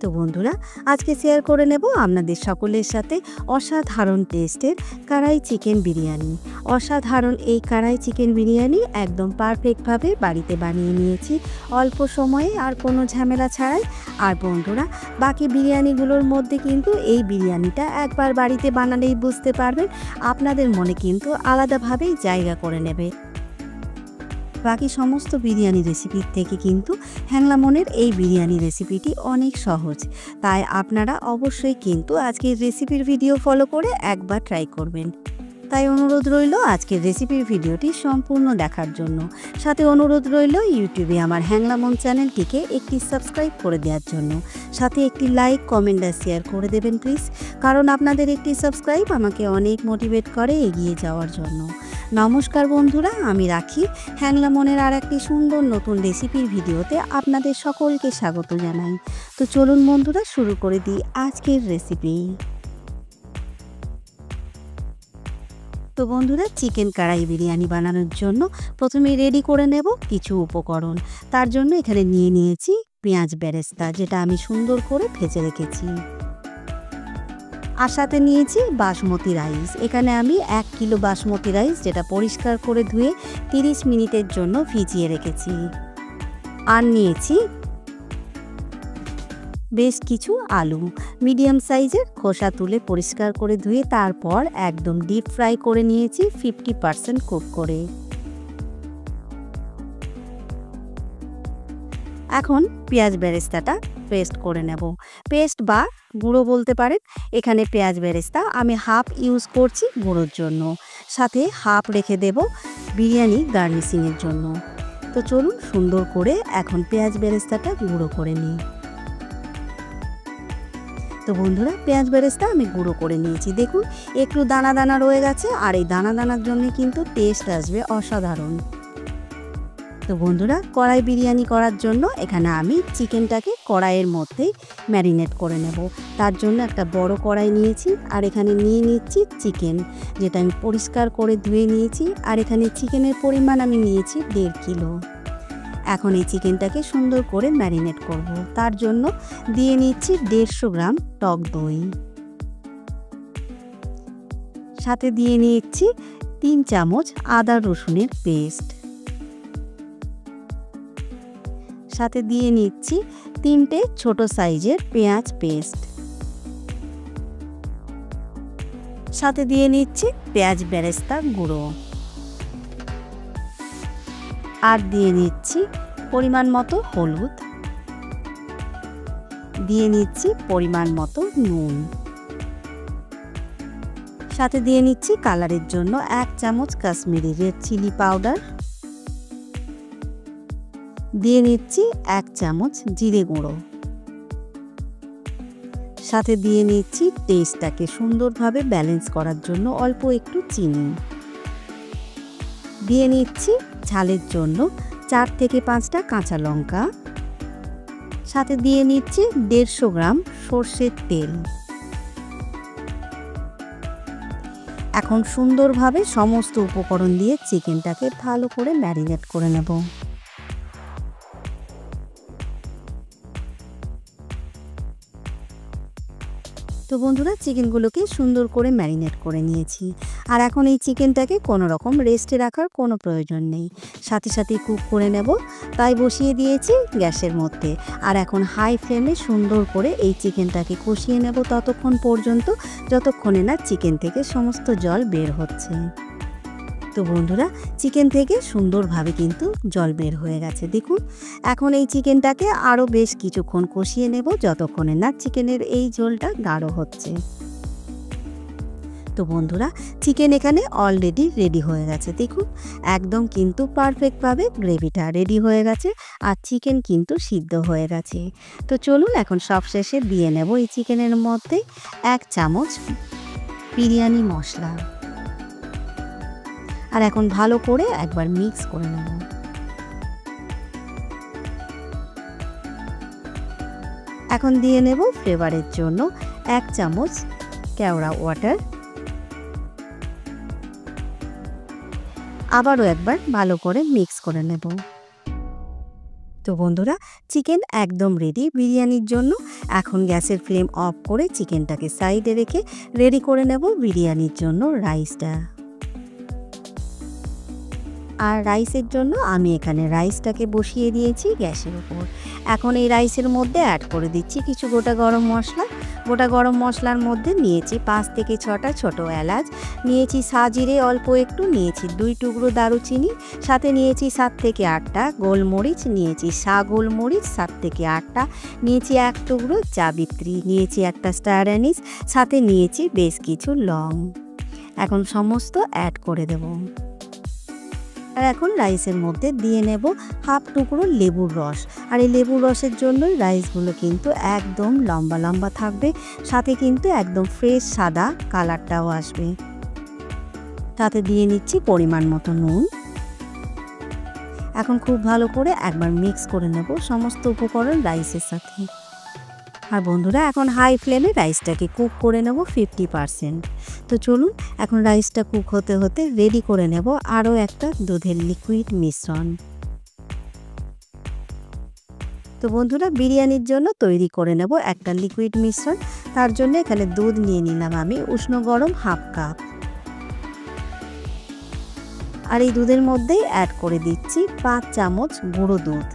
তো বন্ধুরা, আজকে শেয়ার করে নেব আপনাদের সকলের সাথে অসাধারণ টেস্টের কড়াই চিকেন বিরিয়ানি। অসাধারণ এই কড়াই চিকেন বিরিয়ানি একদম পারফেক্টভাবে বাড়িতে বানিয়ে নিয়েছি অল্প সময়ে আর কোনো ঝামেলা ছাড়াই। আর বন্ধুরা, বাকি বিরিয়ানিগুলোর মধ্যে কিন্তু এই বিরিয়ানিটা একবার বাড়িতে বানালেই বুঝতে পারবেন আপনাদের মনে কিন্তু আলাদাভাবেই জায়গা করে নেবে। বাকি সমস্ত বিরিয়ানি রেসিপির থেকে কিন্তু হ্যাংলা মনের এই বিরিয়ানি রেসিপিটি অনেক সহজ, তাই আপনারা অবশ্যই কিন্তু আজকের রেসিপির ভিডিও ফলো করে একবার ট্রাই করবেন। তাই অনুরোধ রইল আজকের রেসিপির ভিডিওটি সম্পূর্ণ দেখার জন্য। সাথে অনুরোধ রইল ইউটিউবে আমার হ্যাংলা মন চ্যানেলটিকে একটি সাবস্ক্রাইব করে দেওয়ার জন্য। সাথে একটি লাইক, কমেন্ট আর শেয়ার করে দেবেন প্লিজ, কারণ আপনাদের একটি সাবস্ক্রাইব আমাকে অনেক মোটিভেট করে এগিয়ে যাওয়ার জন্য। নমস্কার বন্ধুরা, আমি রাখি হ্যাংলা মনের আর একটি সুন্দর নতুন রেসিপির ভিডিওতে আপনাদের সকলকে স্বাগত জানাই। তো চলুন বন্ধুরা, শুরু করে দিই আজকের রেসিপি। তো বন্ধুরা, চিকেন কড়াই বিরিয়ানি বানানোর জন্য প্রথমে রেডি করে নেব কিছু উপকরণ। তার জন্য এখানে নিয়ে নিয়েছি পেঁয়াজ বেরেস্তা, যেটা আমি সুন্দর করে ভেজে রেখেছি। আর সাথে নিয়েছি বাসমতি রাইস। এখানে আমি 1 কিলো বাসমতি রাইস, যেটা পরিষ্কার করে ধুয়ে 30 মিনিটের জন্য ভিজিয়ে রেখেছি। আর নিয়েছি বেশ কিছু আলু, মিডিয়াম সাইজের, খোসা তুলে পরিষ্কার করে ধুয়ে তারপর একদম ডিপ ফ্রাই করে নিয়েছি 50% কুক করে। এখন পেঁয়াজ বেরেস্তাটা পেস্ট করে নেব। পেস্ট বা গুঁড়ো বলতে পারেন। এখানে পেঁয়াজ বেরেস্তা আমি হাফ ইউজ করছি গুঁড়োর জন্য, সাথে হাফ রেখে দেব বিরিয়ানি গার্নিশিংয়ের জন্য। তো চলুন সুন্দর করে এখন পেঁয়াজ বেরেস্তাটা গুঁড়ো করে নিই। তো বন্ধুরা, পেঁয়াজ বেরেস্তা আমি গুঁড়ো করে নিয়েছি। দেখুন একটু দানা দানা রয়ে গেছে, আর এই দানা দানার জন্য কিন্তু টেস্ট আসবে অসাধারণ। তো বন্ধুরা, কড়াই বিরিয়ানি করার জন্য এখানে আমি চিকেনটাকে কড়াইয়ের মধ্যেই ম্যারিনেট করে নেব। তার জন্য একটা বড় কড়াই নিয়েছি, আর এখানে নিয়ে নিচ্ছি চিকেন, যেটা আমি পরিষ্কার করে ধুয়ে নিয়েছি। আর এখানে চিকেনের পরিমাণ আমি নিয়েছি 1.5 কিলো। এখন এই চিকেনটাকে সুন্দর করে ম্যারিনেট করব। তার জন্য দিয়ে নিচ্ছি 150 গ্রাম টক দই, সাথে দিয়ে নিচ্ছি 3 চামচ আদা রসুনের পেস্ট, সাথে দিয়ে নিচ্ছি 3টে ছোট সাইজের পেঁয়াজ পেস্ট, সাথে দিয়ে নিচ্ছি পেঁয়াজ বেরেস্তা গুঁড়ো, আর দিয়ে নিচ্ছি পরিমাণ মতো হলুদ, দিয়ে নিচ্ছি পরিমাণ মতো নুন, সাথে দিয়ে নিচ্ছি কালারের জন্য 1 চামচ কাশ্মীরি রেড চিলি পাউডার, দিয়ে নিচ্ছি 1 চামচ জিরে গুঁড়ো, সাথে দিয়ে নিচ্ছি টেস্টটাকে সুন্দরভাবে ব্যালেন্স করার জন্য অল্প একটু চিনি, দিয়ে নিচ্ছি ঝালের জন্য 4 থেকে 5টা কাঁচা লঙ্কা, সাথে দিয়ে নিচ্ছি 150 গ্রাম সর্ষের তেল। এখন সুন্দরভাবে সমস্ত উপকরণ দিয়ে চিকেনটাকে ভালো করে ম্যারিনেট করে নেব। তো বন্ধুরা, চিকেনগুলোকে সুন্দর করে ম্যারিনেট করে নিয়েছি। আর এখন এই চিকেনটাকে কোনো রকম রেস্টে রাখার কোনো প্রয়োজন নেই, সাথে সাথে কুক করে নেব। তাই বসিয়ে দিয়েছি গ্যাসের মধ্যে। আর এখন হাই ফ্লেমে সুন্দর করে এই চিকেনটাকে কষিয়ে নেব ততক্ষণ পর্যন্ত যতক্ষণে না চিকেন থেকে সমস্ত জল বের হচ্ছে। তো বন্ধুরা, চিকেন থেকে সুন্দরভাবে কিন্তু জল বের হয়ে গেছে। দেখুন এখন এই চিকেনটাকে আরও বেশ কিছুক্ষণ কষিয়ে নেব যতক্ষণে না চিকেনের এই ঝোলটা গাঢ় হচ্ছে। তো বন্ধুরা, চিকেন এখানে অলরেডি রেডি হয়ে গেছে। দেখুন একদম কিন্তু পারফেক্টভাবে গ্রেভিটা রেডি হয়ে গেছে, আর চিকেন কিন্তু সিদ্ধ হয়ে গেছে। তো চলুন এখন সবশেষে দিয়ে নেব এই চিকেনের মধ্যে 1 চামচ বিরিয়ানি মশলা, আর এখন ভালো করে একবার মিক্স করে নেব। এখন দিয়ে নেব ফ্লেভারের জন্য 1 চামচ কেওড়া ওয়াটার, আবারও একবার ভালো করে মিক্স করে নেব। তো বন্ধুরা, চিকেন একদম রেডি বিরিয়ানির জন্য। এখন গ্যাসের ফ্লেম অফ করে চিকেনটাকে সাইডে রেখে রেডি করে নেব বিরিয়ানির জন্য রাইসটা। আর রাইসের জন্য আমি এখানে রাইসটাকে বসিয়ে দিয়েছি গ্যাসের উপর। এখন এই রাইসের মধ্যে অ্যাড করে দিচ্ছি কিছু গোটা গরম মশলা। গোটা গরম মশলার মধ্যে নিয়েছি 5 থেকে 6টা ছোটো এলাচ, নিয়েছি সাজিরে অল্প একটু, নিয়েছি 2 টুকরো দারুচিনি, সাথে নিয়েছি 7 থেকে 8টা গোলমরিচ, নিয়েছি গোলমরিচ 7 থেকে 8টা, নিয়েছি 1 টুকরো জাবিত্রি, নিয়েছি একটা স্টার অ্যানিস, সাথে নিয়েছি বেশ কিছু লং। এখন সমস্ত অ্যাড করে দেব। আর এখন রাইসের মধ্যে দিয়ে নেব হাফ টুকরো লেবুর রস। আর এই লেবুর রসের জন্যই রাইসগুলো কিন্তু একদম লম্বা লম্বা থাকবে, সাথে কিন্তু একদম ফ্রেশ সাদা কালারটাও আসবে। তাতে দিয়ে নিচ্ছি পরিমাণ মতো নুন। এখন খুব ভালো করে একবার মিক্স করে নেব সমস্ত উপকরণ রাইসের সাথে। আর বন্ধুরা, এখন হাই ফ্লেমে রাইসটাকে কুক করে নেব 50%। তো চলুন এখন রাইসটা কুক হতে হতে রেডি করে নেব আরও একটা দুধের লিকুইড মিশ্রণ। তো বন্ধুরা, বিরিয়ানির জন্য তৈরি করে নেব একটা লিকুইড মিশ্রণ। তার জন্য এখানে দুধ নিয়ে নিলাম আমি উষ্ণ গরম হাফ কাপ। আর এই দুধের মধ্যেই অ্যাড করে দিচ্ছি 5 চামচ গুঁড়ো দুধ।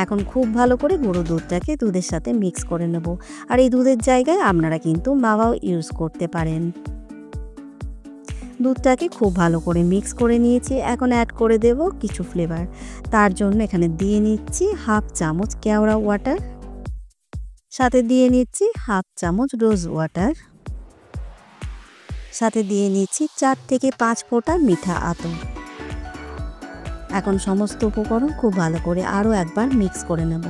এখন খুব ভালো করে গুঁড়ো দুধটাকে দুধের সাথে মিক্স করে নেব। আর এই দুধের জায়গায় আপনারা কিন্তু মাওয়াও ইউজ করতে পারেন। দুধটাকে খুব ভালো করে মিক্স করে নিয়েছি। এখন অ্যাড করে দেব কিছু ফ্লেভার। তার জন্য এখানে দিয়ে নিচ্ছি হাফ চামচ কেওড়া ওয়াটার, সাথে দিয়ে নিচ্ছি হাফ চামচ রোজ ওয়াটার, সাথে দিয়ে নিচ্ছি 4 থেকে 5 ফোঁটা মিঠা আতর। এখন সমস্ত উপকরণ খুব ভালো করে আরও একবার মিক্স করে নেব।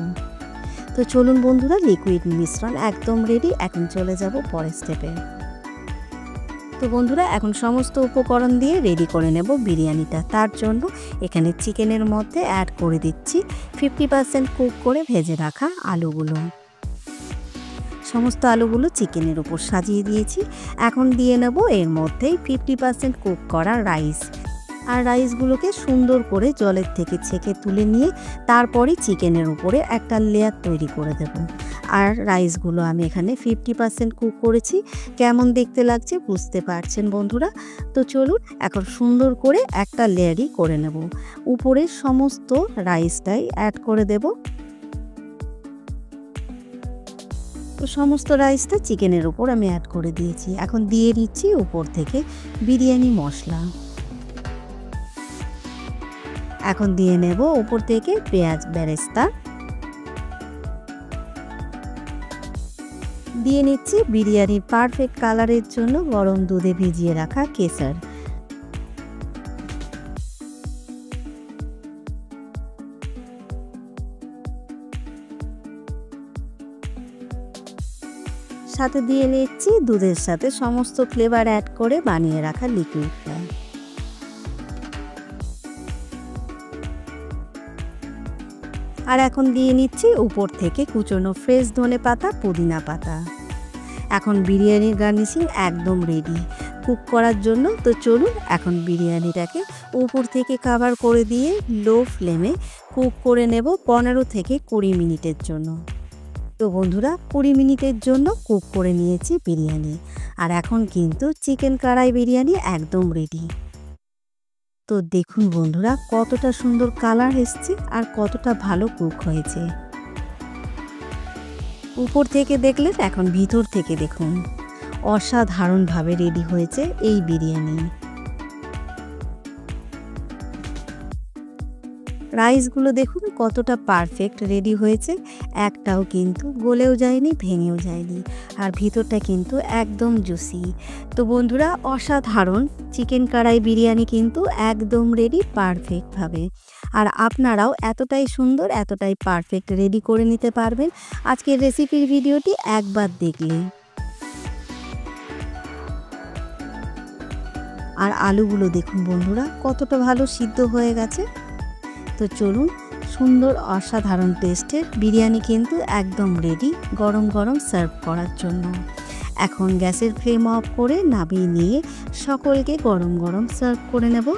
তো চলুন বন্ধুরা, লিকুইড মিশ্রণ একদম রেডি। এখন চলে যাব পরের স্টেপে। তো বন্ধুরা, এখন সমস্ত উপকরণ দিয়ে রেডি করে নেব বিরিয়ানিটা। তার জন্য এখানে চিকেনের মধ্যে অ্যাড করে দিচ্ছি 50% কুক করে ভেজে রাখা আলুগুলো। সমস্ত আলুগুলো চিকেনের উপর সাজিয়ে দিয়েছি। এখন দিয়ে নেব এর মধ্যেই 50% কুক করা রাইস। আর রাইসগুলোকে সুন্দর করে জলের থেকে ছেঁকে তুলে নিয়ে তারপরে চিকেনের উপরে একটা লেয়ার তৈরি করে দেব। আর রাইসগুলো আমি এখানে 50% কুক করেছি। কেমন দেখতে লাগছে বুঝতে পারছেন বন্ধুরা। তো চলুন এখন সুন্দর করে একটা লেয়ারই করে নেব। উপরে সমস্ত রাইসটাই অ্যাড করে দেব। তো সমস্ত রাইসটা চিকেনের উপর আমি অ্যাড করে দিয়েছি। এখন দিয়ে দিচ্ছি উপর থেকে বিরিয়ানি মশলা। এখন দিয়ে নেব উপর থেকে পেঁয়াজ বেরেস্তা, দিয়ে নিচ্ছি বিরিয়ানির পারফেক্ট কালারের জন্য গরম দুধে ভিজিয়ে রাখা কেশর। সাথে দিয়ে নিচ্ছি দুধের সাথে সমস্ত ফ্লেভার অ্যাড করে বানিয়ে রাখা লিকুইডটা। আর এখন দিয়ে নিচ্ছি উপর থেকে কুচনো ফ্রেশ ধনেপাতা, পুদিনা পাতা। এখন বিরিয়ানির গার্নিশিং একদম রেডি কুক করার জন্য। তো চলুন এখন বিরিয়ানিটাকে উপর থেকে কভার করে দিয়ে লো ফ্লেমে কুক করে নেব 15 থেকে 20 মিনিটের জন্য। তো বন্ধুরা, 20 মিনিটের জন্য কুক করে নিয়েছি বিরিয়ানি। আর এখন কিন্তু চিকেন কড়াই বিরিয়ানি একদম রেডি। তো দেখুন বন্ধুরা, কতটা সুন্দর কালার এসছে আর কতটা ভালো কুক হয়েছে। উপর থেকে দেখলেন, এখন ভিতর থেকে দেখুন অসাধারণভাবে রেডি হয়েছে এই বিরিয়ানি। রাইসগুলো দেখুন কতটা পারফেক্ট রেডি হয়েছে, একটাও কিন্তু গলেও যায়নি, ভেঙেও যায়নি। আর ভিতরটা কিন্তু একদম জুসি। তো বন্ধুরা, অসাধারণ চিকেন কড়াই বিরিয়ানি কিন্তু একদম রেডি পারফেক্টভাবে। আর আপনারাও এতটাই সুন্দর, এতটাই পারফেক্ট রেডি করে নিতে পারবেন আজকের রেসিপির ভিডিওটি একবার দেখলে। আর আলুগুলো দেখুন বন্ধুরা কতটা ভালো সিদ্ধ হয়ে গেছে। তো চলুন, সুন্দর অসাধারণ টেস্টের বিরিয়ানি কিন্তু একদম রেডি গরম গরম সার্ভ করার জন্য। এখন গ্যাসের ফ্লেম অফ করে নামিয়ে নিয়ে সকলকে গরম গরম সার্ভ করে নেব।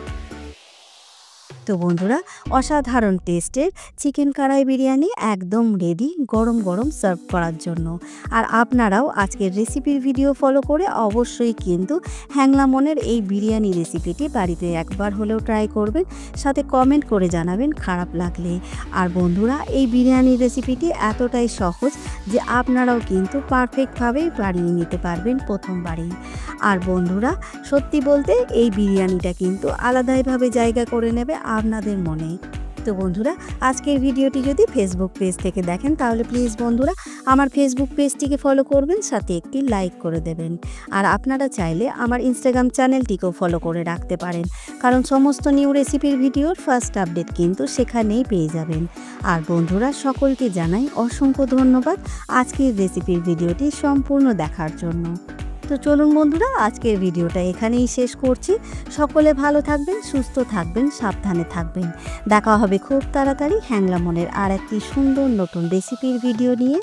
তো বন্ধুরা, অসাধারণ টেস্টের চিকেন কড়াই বিরিয়ানি একদম রেডি গরম গরম সার্ভ করার জন্য। আর আপনারাও আজকের রেসিপির ভিডিও ফলো করে অবশ্যই কিন্তু হ্যাংলা মনের এই বিরিয়ানি রেসিপিটি বাড়িতে একবার হলেও ট্রাই করবেন, সাথে কমেন্ট করে জানাবেন খারাপ লাগলে। আর বন্ধুরা, এই বিরিয়ানি রেসিপিটি এতটাই সহজ যে আপনারাও কিন্তু পারফেক্টভাবে বানিয়ে নিতে পারবেন প্রথমবারেই। আর বন্ধুরা, সত্যি বলতে এই বিরিয়ানিটা কিন্তু আলাদাইভাবে জায়গা করে নেবে আপনাদের মনে। তো বন্ধুরা, আজকের ভিডিওটি যদি ফেসবুক পেজ থেকে দেখেন তাহলে প্লিজ বন্ধুরা আমার ফেসবুক পেজটিকে ফলো করবেন, সাথে একটি লাইক করে দেবেন। আর আপনারা চাইলে আমার ইনস্টাগ্রাম চ্যানেলটিকেও ফলো করে রাখতে পারেন, কারণ সমস্ত নিউ রেসিপির ভিডিওর ফার্স্ট আপডেট কিন্তু সেখানেই পেয়ে যাবেন। আর বন্ধুরা, সকলকে জানাই অসংখ্য ধন্যবাদ আজকের রেসিপির ভিডিওটি সম্পূর্ণ দেখার জন্য। তো চলুন বন্ধুরা, আজকের ভিডিওটা এখানেই শেষ করছি। সকলে ভালো থাকবেন, সুস্থ থাকবেন, সাবধানে থাকবেন। দেখা হবে খুব তাড়াতাড়ি হ্যাংলা মনের আর একটি সুন্দর নতুন রেসিপির ভিডিও নিয়ে।